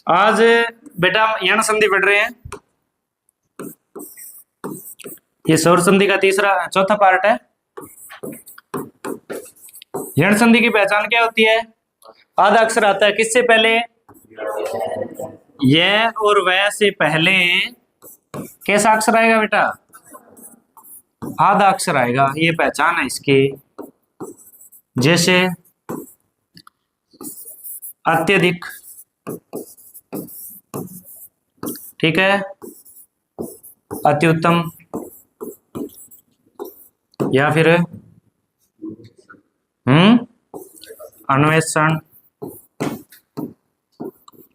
आज बेटा यण संधि पढ़ रहे हैं। ये स्वर संधि का चौथा पार्ट है। यण संधि की पहचान क्या होती है? आधा अक्षर आता है किससे पहले? यह और वह से पहले कैसा अक्षर आएगा बेटा? आधा अक्षर आएगा। ये पहचान है इसकी। जैसे अत्यधिक, ठीक है, अत्युत्तम, या फिर अन्वेषण।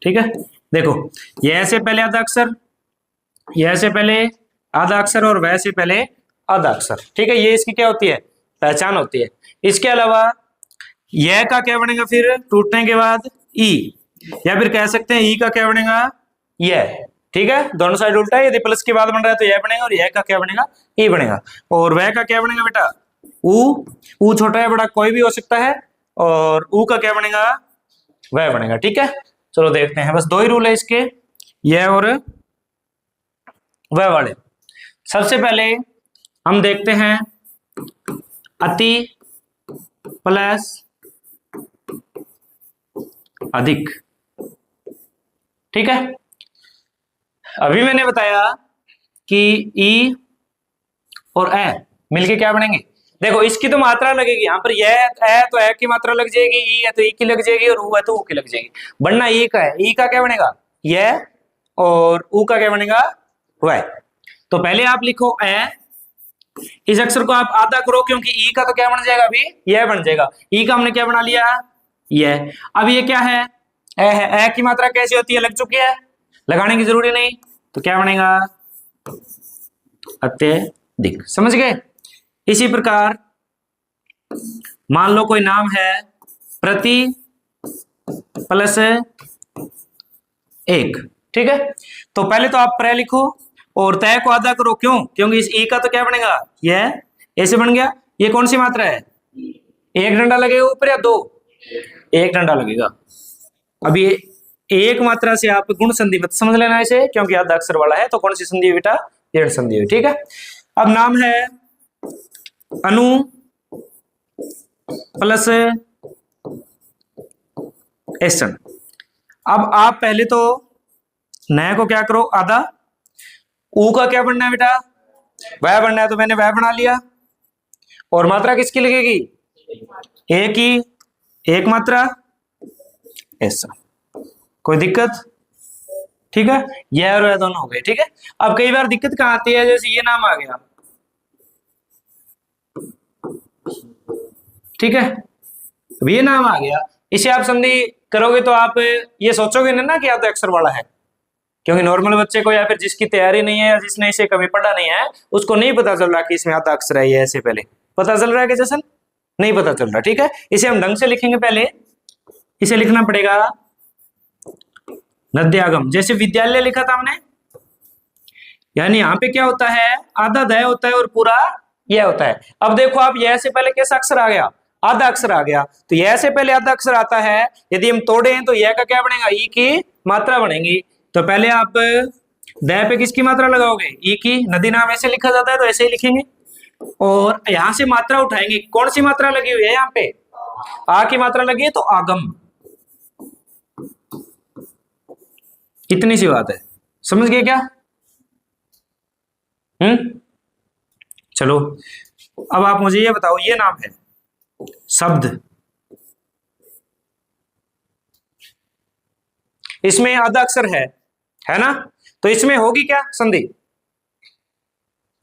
ठीक है, देखो, यह से पहले आधा अक्षर, यह से पहले आधा अक्षर और वह से पहले आधा अक्षर। ठीक है, ये इसकी क्या होती है? पहचान होती है। इसके अलावा यह का क्या बनेगा फिर टूटने के बाद? ई, या फिर कह सकते हैं ई का क्या बनेगा? यह। ठीक है, दोनों साइड उल्टा है। यदि प्लस के बाद बन रहा है तो यह बनेगा, और यह का क्या बनेगा? ई बनेगा। और वह का क्या बनेगा बेटा? ऊ छोटा है बड़ा कोई भी हो सकता है, और ऊ का क्या बनेगा? वह बनेगा। ठीक है, चलो देखते हैं। बस दो ही रूल है इसके, यह और वह वाले। सबसे पहले हम देखते हैं अति प्लस अधिक। ठीक है, अभी मैंने बताया कि ई और ए मिलके क्या बनेंगे। देखो, इसकी तो मात्रा लगेगी यहाँ पर। यह है तो ए की मात्रा लग जाएगी, ई है तो ई की लग जाएगी, और ऊ है तो ऊ की लग जाएगी। बनना ई का है। ई का क्या बनेगा? यह, और ऊ का क्या बनेगा? वह। तो पहले आप लिखो ए, इस अक्षर को आप आधा करो, क्योंकि ई का तो क्या बन जाएगा अभी? यह बन जाएगा। ई का हमने क्या बना लिया? यह। अब ये क्या है? ए है। ए की मात्रा कैसी होती है? लग चुकी है, लगाने की जरूरी नहीं। तो क्या बनेगा? अत्यधिक। समझ गए? इसी प्रकार मान लो कोई नाम है प्रति प्लस एक। ठीक है, तो पहले तो आप प्र लिखो और तय को आधा करो। क्यों? क्योंकि इस ई का तो क्या बनेगा? यह। ऐसे बन गया। ये कौन सी मात्रा है? एक डंडा लगेगा ऊपर या दो? एक डंडा लगेगा। अब ये एक मात्रा से आप गुण संधि मत समझ लेना इसे, क्योंकि आधा अक्षर वाला है। तो कौन सी संधि है बेटा? यण संधि है। ठीक है, अब नाम है अनु प्लस एसन। अब आप पहले तो नए को क्या करो? आधा। ऊ का क्या बनना है बेटा? वह बनना है, तो मैंने वह बना लिया। और मात्रा किसकी लगेगी? एक ही, एक मात्रा, ऐसा। कोई दिक्कत? ठीक है, यह और यह दोनों हो गए। ठीक है, अब कई बार दिक्कत कहां आती है? जैसे ये नाम आ गया, ठीक है, अब ये नाम आ गया, इसे आप संधि करोगे तो आप ये सोचोगे ना कि आधा अक्षर वाला है, क्योंकि नॉर्मल बच्चे को या फिर जिसकी तैयारी नहीं है या जिसने इसे कभी पढ़ा नहीं है उसको नहीं पता चल रहा कि इसमें आधा अक्षर है। ये ऐसे पहले पता चल रहा है कि जैसन नहीं पता चल रहा। ठीक है, इसे हम ढंग से लिखेंगे। पहले इसे लिखना पड़ेगा नद्यागम, जैसे विद्यालय लिखा था हमने। यानी यहाँ पे क्या होता है? आधा दय होता है और पूरा यह होता है। अब देखो, आप यह से पहले कैसा अक्षर आ गया? आधा अक्षर आ गया। तो यह से पहले आधा अक्षर आता है, यदि हम तोड़े तो यह का क्या बनेगा? ई की मात्रा बनेगी। तो पहले आप दय पे किसकी मात्रा लगाओगे? ई की। नदी नाम ऐसे लिखा जाता है तो ऐसे ही लिखेंगे, और यहां से मात्रा उठाएंगे। कौन सी मात्रा लगी हुई है यहाँ पे? आ की मात्रा लगी है, तो आगम। कितनी सी बात है, समझ गए क्या? चलो, अब आप मुझे ये बताओ, ये नाम है शब्द, इसमें आधा अक्षर है ना? तो इसमें होगी क्या संधि?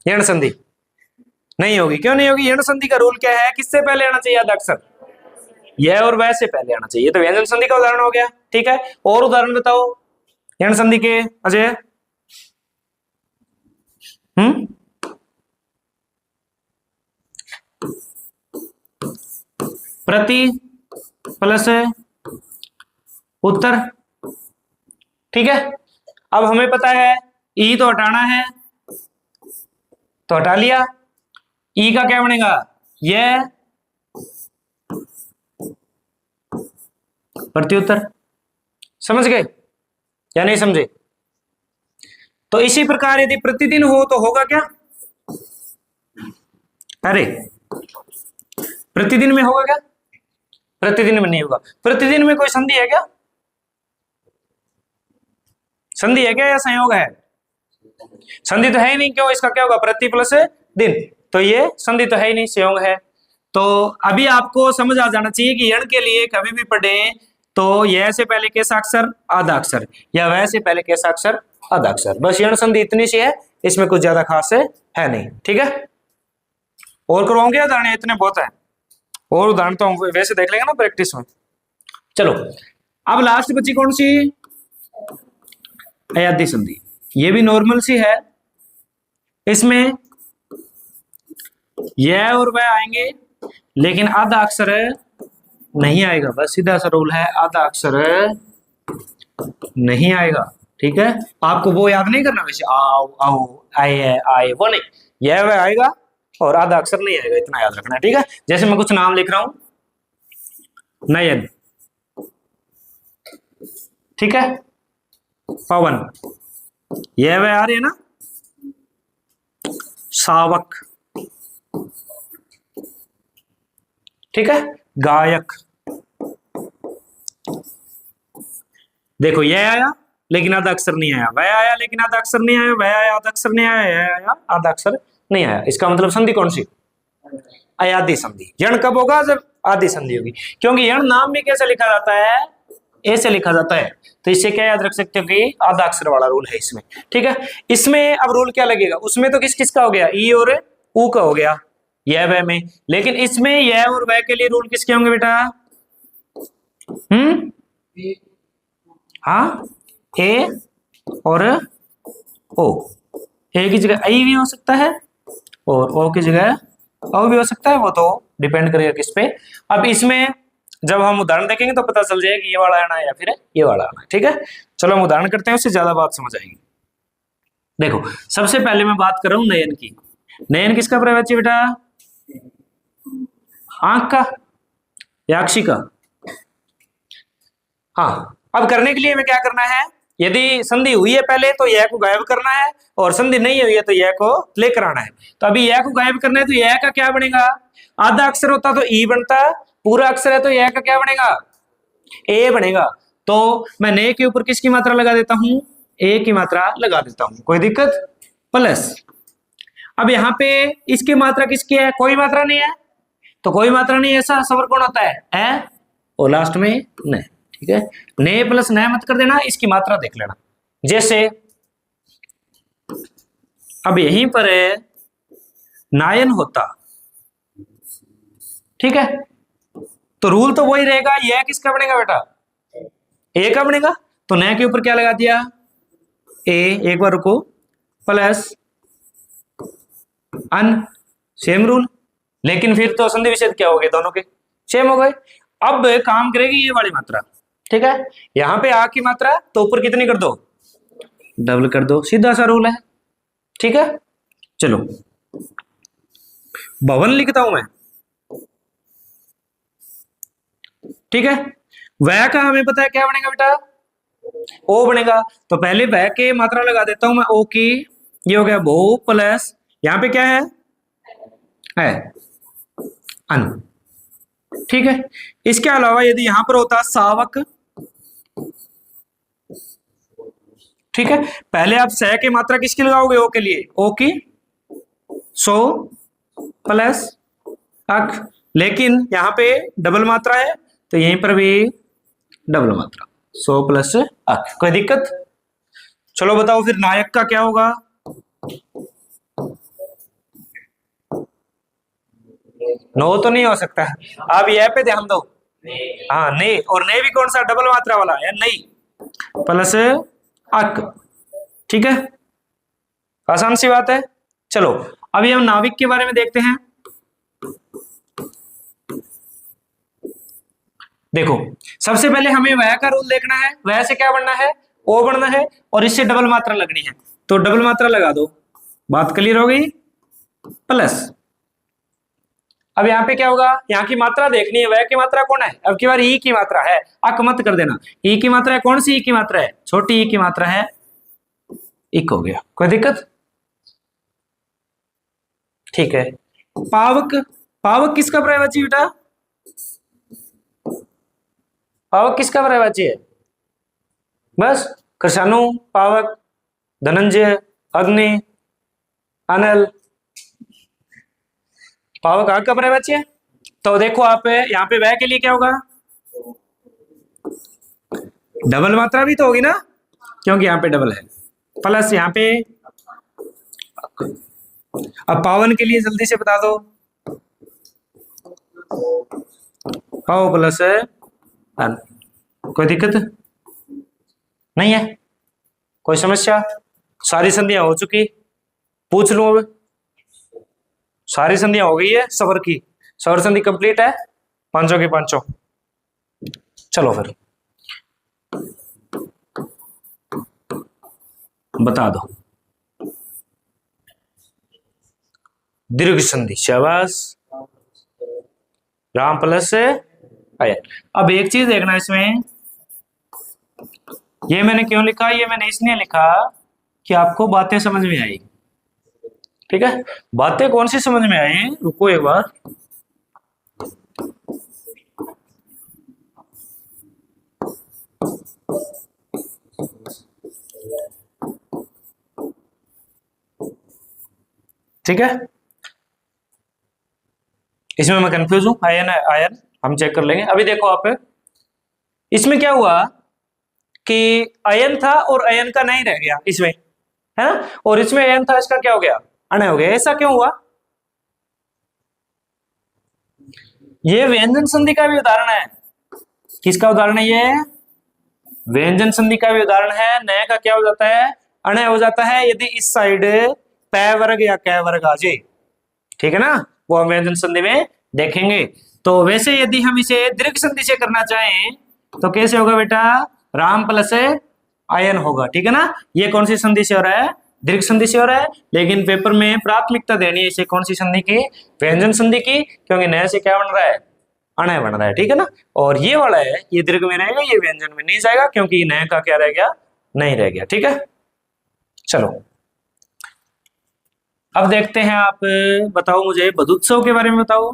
यण संधि नहीं होगी। क्यों नहीं होगी? यण संधि का रूल क्या है? किससे पहले आना चाहिए आधा अक्षर? यह और वह से पहले आना चाहिए। तो व्यंजन संधि का उदाहरण हो गया। ठीक है, और उदाहरण बताओ यण संधि के अजय। प्रति प्लस उत्तर। ठीक है, अब हमें पता है ई तो हटाना है, तो हटा लिया। ई का क्या बनेगा? यह प्रत्युत्तर। समझ गए? या नहीं समझे? तो इसी प्रकार यदि प्रतिदिन हो तो होगा क्या? अरे प्रतिदिन में होगा क्या? प्रतिदिन में नहीं होगा। प्रतिदिन में कोई संधि है क्या? संधि है क्या या संयोग है? संधि तो है ही नहीं। क्यों? इसका क्या होगा? प्रति प्लस दिन, तो ये संधि तो है ही नहीं, संयोग है। तो अभी आपको समझ आ जाना चाहिए कि यण के लिए कभी भी पढ़े तो यह से पहले कैसा अक्षर आधा अक्षर, या वह से पहले कैसा अक्षर आधा अक्षर, बस यण संधि इतनी सी है, इसमें कुछ ज्यादा खास है नहीं। ठीक है, और करवाऊंगे उदाहरण? इतने बहुत है, और उदाहरण तो हम वैसे देख लेंगे ना प्रैक्टिस में। चलो अब लास्ट बची कौन सी? अयादी संधि। ये भी नॉर्मल सी है, इसमें यह और वह आएंगे लेकिन आधा अक्षर नहीं आएगा। बस सीधा सा रूल है, आधा अक्षर नहीं आएगा। ठीक है, आपको वो याद नहीं करना वैसे आओ आओ आए आए वो नहीं, यह वह आएगा और आधा अक्षर नहीं आएगा, इतना याद रखना है। ठीक है, जैसे मैं कुछ नाम लिख रहा हूं, नयन, ठीक है, पवन, यह वह आ रही है ना, शावक, ठीक है, गायक। देखो यह आया लेकिन आधा अक्षर नहीं आया, वह आया लेकिन आधा अक्षर नहीं आया, वह आया आधा अक्षर नहीं आया, यह आया आधा अक्षर नहीं आया। इसका मतलब संधि कौन सी? अयादी संधि। यण कब होगा? जब आधी संधि होगी। क्योंकि यण नाम भी कैसे लिखा जाता है? ऐसे लिखा जाता है। तो इससे क्या याद रख सकते हो कि आधा अक्षर वाला रूल है इसमें। ठीक है, इसमें अब रूल क्या लगेगा? उसमें तो किस किस का हो गया? ई और ऊ का हो गया, यह वह में। लेकिन इसमें यह और वह के लिए रूल किसके होंगे बेटा? हाँ, ए और ओ। ए की जगह आई भी हो सकता है और ओ की जगह ओ भी हो सकता है, वो तो डिपेंड करेगा किस पे। अब इसमें जब हम उदाहरण देखेंगे तो पता चल जाएगा कि ये वाला आना है या फिर ये वाला आना है। ठीक है, चलो हम उदाहरण करते हैं, उससे ज्यादा बात समझ आएगी। देखो सबसे पहले मैं बात कर रहा हूं नयन की। नयन किसका प्रवाच्य बेटा? आंख का या अक्षी का? हाँ, अब करने के लिए हमें क्या करना है? यदि संधि हुई है पहले तो यह को गायब करना है, और संधि नहीं हुई है तो यह को लेकर आना है। तो अभी यह को गायब करना है तो यह का क्या बनेगा? आधा अक्षर होता तो ई बनता, पूरा अक्षर है तो यह का क्या बनेगा? ए बनेगा। तो मैं ने के ऊपर किसकी मात्रा लगा देता हूं? ए की मात्रा लगा देता हूं, कोई दिक्कत? प्लस अब यहाँ पे इसकी मात्रा किसकी है? कोई मात्रा नहीं है, तो कोई मात्रा नहीं, ऐसा सवर कौन होता है? और लास्ट में न। ठीक है, ने प्लस न मत कर देना, इसकी मात्रा देख लेना। जैसे अब यहीं पर नायन होता, ठीक है, तो रूल तो वही रहेगा। यह किसका बनेगा बेटा? ए का बनेगा। तो न के ऊपर क्या लगा दिया? ए, एक बार रुको, प्लस अन, सेम रूल। लेकिन फिर तो संधि विच्छेद क्या हो गए? दोनों के सेम हो गए। अब काम करेगी ये वाली मात्रा। ठीक है, यहां पे आ की मात्रा तो ऊपर कितनी कर दो? डबल कर दो, सीधा सा रूल है। ठीक है, चलो भवन लिखता हूं मैं। ठीक है, वह का हमें पता है क्या बनेगा बेटा? ओ बनेगा। तो पहले वह के मात्रा लगा देता हूं मैं ओ की, ये हो गया भो, प्लस यहां पे क्या है अन। ठीक है, इसके अलावा यदि यहां पर होता सावक, ठीक है, पहले आप स की मात्रा किसकी लगाओगे? ओ के लिए, ओ की, सो प्लस अक। लेकिन यहां पे डबल मात्रा है तो यहीं पर भी डबल मात्रा, सो प्लस अक। कोई दिक्कत? चलो बताओ फिर नायक का क्या होगा? नो तो नहीं हो सकता। अब यह पे ध्यान दो। हाँ, ने, और ने भी कौन सा? डबल मात्रा वाला है, नहीं, प्लस अक। ठीक है, आसान सी बात है। चलो अभी हम नाविक के बारे में देखते हैं। देखो सबसे पहले हमें वह का रूल देखना है। वह से क्या बनना है? ओ बनना है, और इससे डबल मात्रा लगनी है, तो डबल मात्रा लगा दो, बात क्लियर हो गई। प्लस अब यहाँ पे क्या होगा, यहाँ की मात्रा देखनी है, वह की मात्रा कौन है, अब की बार ई की मात्रा है, अक मत कर देना। ई की मात्रा है, कौन सी ई की मात्रा है, छोटी ई की मात्रा है, इक हो गया, कोई दिक्कत? ठीक है। पावक, पावक किसका पर्यायवाची बेटा, पावक किसका पर्यायवाची है, बस कृषाणु, पावक, धनंजय, अग्नि, अनल, पावक आग का पर्यायवाची है। तो देखो आप यहाँ पे वह के लिए क्या होगा, डबल मात्रा भी तो होगी ना, क्योंकि यहाँ पे डबल है, प्लस यहाँ पे। अब पावन के लिए जल्दी से बता दो, पाव प्लस अन, कोई दिक्कत नहीं है, कोई समस्या? सारी संधियां हो चुकी, पूछ लो अब। सारी संधियां हो गई है सवर की, सवर संधि कंप्लीट है, पांचों की पांचों। चलो फिर बता दो, दीर्घ संधि, शाबाश, राम प्लस अयन। अब एक चीज देखना इसमें, ये मैंने क्यों लिखा, ये मैंने इसलिए लिखा कि आपको बातें समझ में आई, ठीक है? बातें कौन सी समझ में आई, रुको एक बार, ठीक है? इसमें मैं कंफ्यूज हूं, आयन है आयन, हम चेक कर लेंगे। अभी देखो आप, इसमें क्या हुआ कि अयन था और अयन का नहीं रह गया इसमें, है ना, और इसमें अयन था, इसका क्या हो गया, अणय हो गया। ऐसा क्यों हुआ? ये व्यंजन संधि का भी उदाहरण है। किसका उदाहरण है ये? व्यंजन संधि का भी उदाहरण है। नय का क्या हो जाता है, अणय हो जाता है, यदि इस साइड पै वर्ग या कै वर्ग आ जाए, ठीक है ना, वो हम व्यंजन संधि में देखेंगे। तो वैसे यदि हम इसे दीर्घ संधि से करना चाहें तो कैसे होगा बेटा, राम प्लस आयन होगा, ठीक है ना। ये कौन सी संधि से हो रहा है, दीर्घ संधि से हो रहा है, लेकिन पेपर में प्राथमिकता देनी है इसे कौन सी संधि की, व्यंजन संधि की, क्योंकि नए से क्या बन रहा है, अणय बन रहा है, ठीक है ना। और ये वाला है, ये दीर्घ में रहेगा, ये व्यंजन में नहीं जाएगा, क्योंकि नए का क्या रह गया, नहीं रह गया, ठीक है। चलो अब देखते हैं, आप बताओ मुझे बधुत्सव के बारे में बताओ।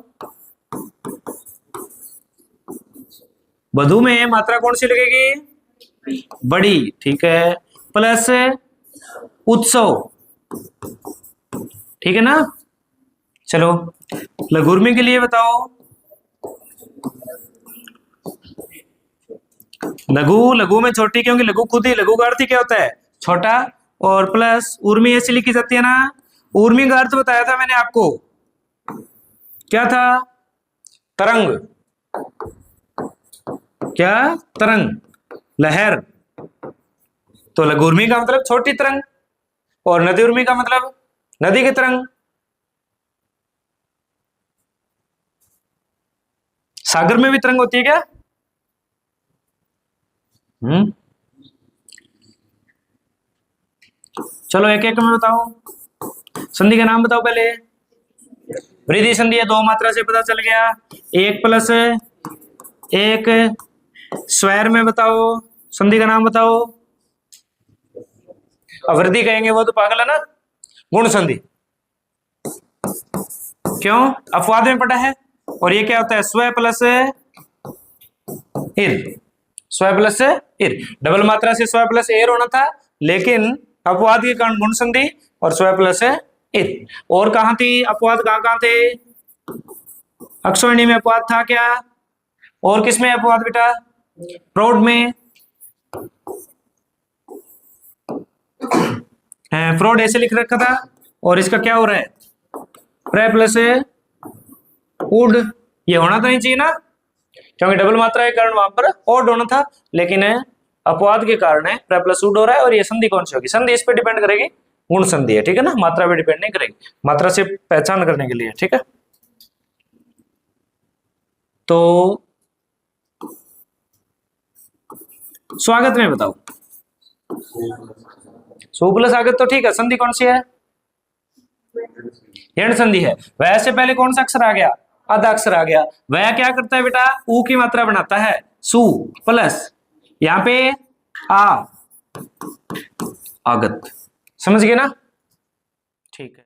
बधु में मात्रा कौन सी लगेगी, बड़ी, ठीक है, प्लस उत्सव, ठीक है ना। चलो लघुर्मी के लिए बताओ, लघु, लघु में छोटी, क्योंकि लघु खुद ही, लघु का अर्थ ही क्या होता है, छोटा, और प्लस उर्मी ऐसी लिखी जाती है ना। उर्मी का अर्थ बताया था मैंने आपको, क्या था, तरंग, क्या, तरंग, लहर। तो लघु उर्मी का मतलब छोटी तरंग, और नदी उर्मी का मतलब नदी की तरंग। सागर में भी तरंग होती है क्या? चलो एक एक में बताओ, संधि का नाम बताओ पहले। वृद्धि संधि है, दो मात्रा से पता चल गया, एक प्लस एक। स्वर में बताओ, संधि का नाम बताओ। वृद्धि कहेंगे वो तो पागल है ना। गुण संधि, क्यों, अपवाद में पड़ा है, और ये क्या होता है, स्व प्लस इर, स्व प्लस इर, डबल मात्रा से स्व प्लस एर होना था, लेकिन अपवाद के कारण गुण संधि और स्व प्लस इर। और कहां थी अपवाद, कहां कहां थे, अक्षरणी में अपवाद था क्या, और किसमें अपवाद बेटा, प्रौढ़ में, प्रौढ़ ऐसे लिख रखा था, और इसका क्या हो रहा है, प्र प्लस उड, ये होना तो नहीं चाहिए ना, क्योंकि डबल मात्रा के कारण वहां पर ओड होना था, लेकिन अपवाद के कारण है प्र प्लस उड हो रहा है। और ये संधि कौन सी होगी, संधि इस पे डिपेंड करेगी, गुण संधि है, ठीक है ना, मात्रा पे डिपेंड नहीं करेगी, मात्रा से पहचान करने के लिए, ठीक है। तो स्वागत में बताओ, सु प्लस आगत तो ठीक है, संधि कौन सी है, यण संधि है। वैसे पहले कौन सा अक्षर आ गया, आधा अक्षर आ गया। वह क्या करता है बेटा, ऊ की मात्रा बनाता है, सु प्लस यहां पे आ आगत। समझ गए ना? ठीक है।